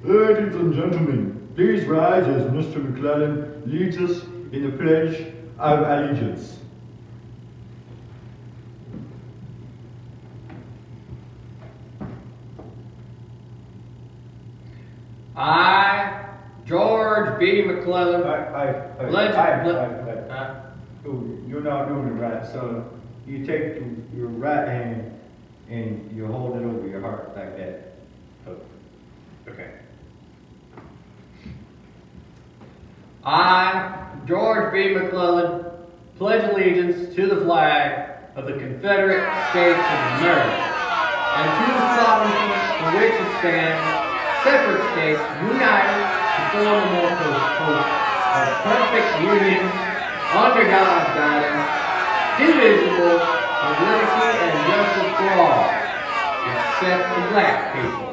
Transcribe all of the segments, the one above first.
Ladies and gentlemen, please rise as Mr. McClellan leads us in the Pledge of Allegiance. I, George B. McClellan, You're not doing it right, son. You take your right hand and you hold it over your heart like that. Okay. I, George B. McClellan, pledge allegiance to the flag of the Confederate States of America and to the sovereignty for which it stands, separate states united to form a more perfect union under God's guidance, indivisible, with liberty and justice for all, except the black people.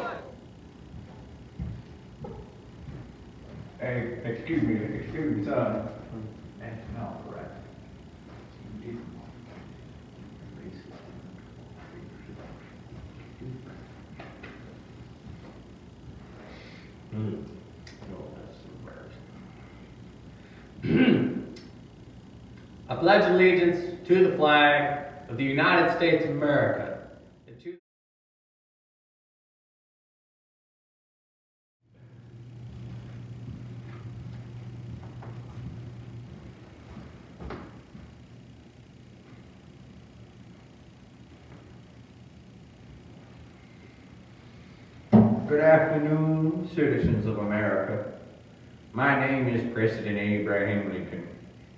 Hey, excuse me, son. That's not right. I pledge allegiance to the flag of the United States of America. And to Good afternoon, citizens of America. My name is President Abraham Lincoln,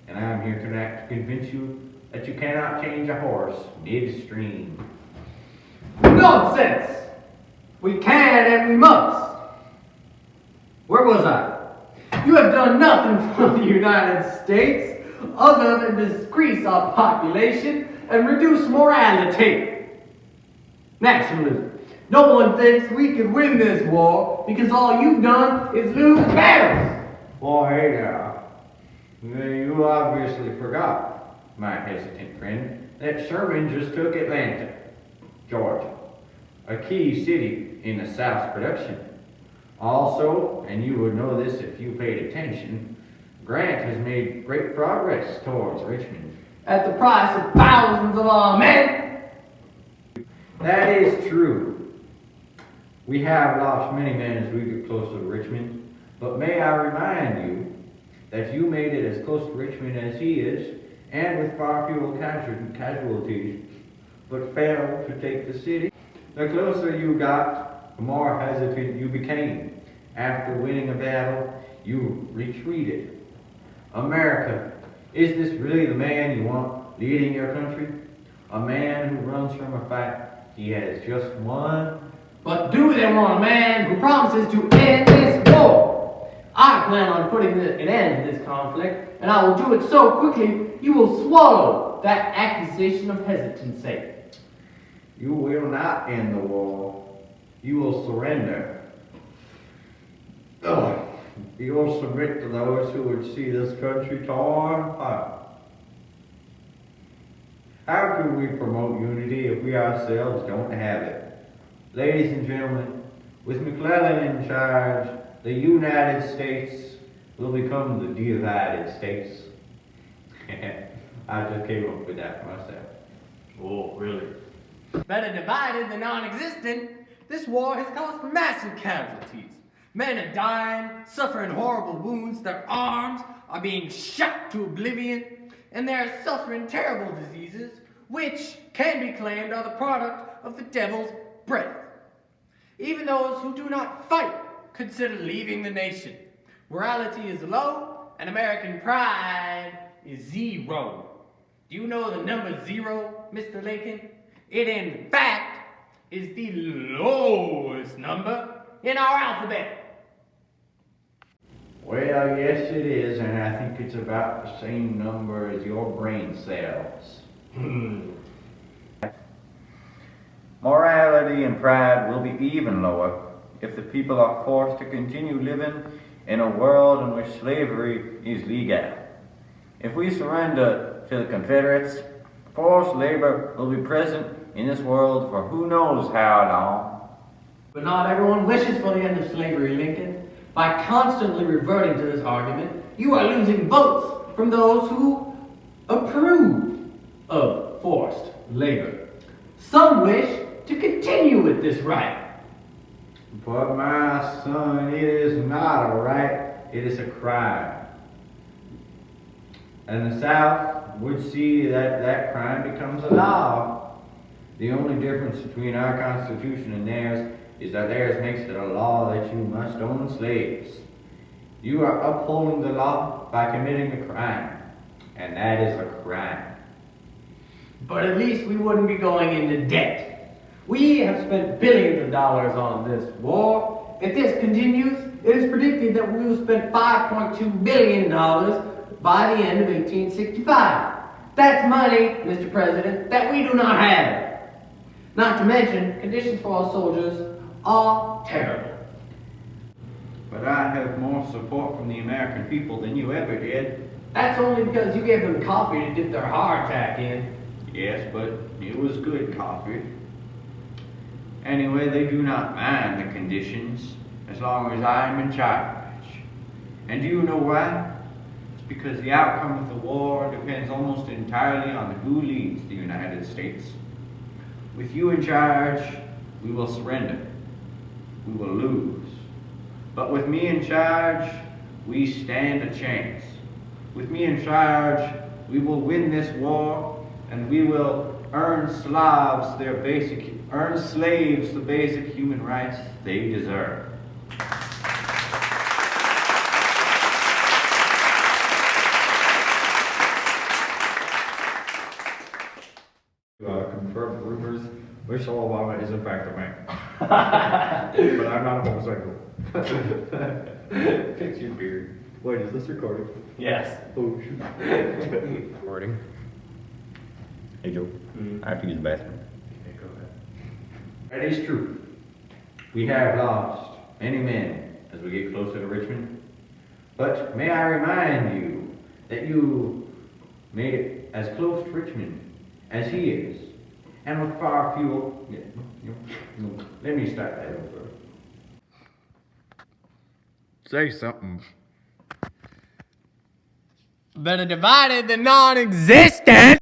and I am here tonight to convince you that you cannot change a horse midstream. Nonsense! We can and we must. Where was I? You have done nothing for the United States other than decrease our population and reduce morality. Nationalism. No one thinks we can win this war because all you've done is lose battles. Well, hey now, you obviously forgot, my hesitant friend, that Sherman just took Atlanta, Georgia, a key city in the South's production. Also, and you would know this if you paid attention, Grant has made great progress towards Richmond. At the price of thousands of our men. That is true. We have lost many men as we get closer to Richmond, but may I remind you that you made it as close to Richmond as he is, and with far fewer casualties, but failed to take the city. The closer you got, the more hesitant you became. After winning a battle, you retreated. America, is this really the man you want leading your country? A man who runs from a fight he has just won? But do they want a man who promises to end this war? I plan on putting an end to this conflict, and I will do it so quickly you will swallow that accusation of hesitancy. You will not end the war. You will surrender. You will submit to those who would see this country torn apart. How can we promote unity if we ourselves don't have it? Ladies and gentlemen, with McClellan in charge, the United States will become the divided states. I just came up with that for myself. Oh, really? Better divided than non-existent. This war has caused massive casualties. Men are dying, suffering horrible wounds, their arms are being shot to oblivion, and they are suffering terrible diseases, which can be claimed are the product of the devil's breath. Even those who do not fight consider leaving the nation. Morality is low, and American pride is zero. Do you know the number 0, Mr. Lincoln? It, in fact, is the lowest number in our alphabet. Well, yes it is, and I think it's about the same number as your brain cells. Morality and pride will be even lower if the people are forced to continue living in a world in which slavery is legal. If we surrender to the Confederates, forced labor will be present in this world for who knows how long. But not everyone wishes for the end of slavery, Lincoln. By constantly reverting to this argument, you are losing votes from those who approve of forced labor. Some wish to continue with this right. But my son, it is not a right, it is a crime. And the South would see that that crime becomes a law. The only difference between our Constitution and theirs is that theirs makes it a law that you must own slaves. You are upholding the law by committing a crime, and that is a crime. But at least we wouldn't be going into debt. We have spent billions of dollars on this war. If this continues, it is predicted that we will spend $5.2 billion by the end of 1865. That's money, Mr. President, that we do not have. Not to mention, conditions for our soldiers are terrible. But I have more support from the American people than you ever did. That's only because you gave them coffee to dip their hardtack in. Yes, but it was good coffee. Anyway, they do not mind the conditions as long as I am in charge. And do you know why? It's because the outcome of the war depends almost entirely on who leads the United States. With you in charge, we will surrender. We will lose. But with me in charge, we stand a chance. With me in charge, we will win this war, and we will earn slaves the basic human rights they deserve. Confirm rumors. Michelle Obama is in fact a man. But I'm not a homosexual. Fix your beard. Wait, is this recording? Yes. Oh, shoot. Recording. Hey Joe, I have to use the bathroom. Okay, go ahead. That is true. We have lost many men as we get closer to Richmond. But may I remind you that you made it as close to Richmond as he is. And with far fewer... let me start that over. Say something. Better divided than non-existent.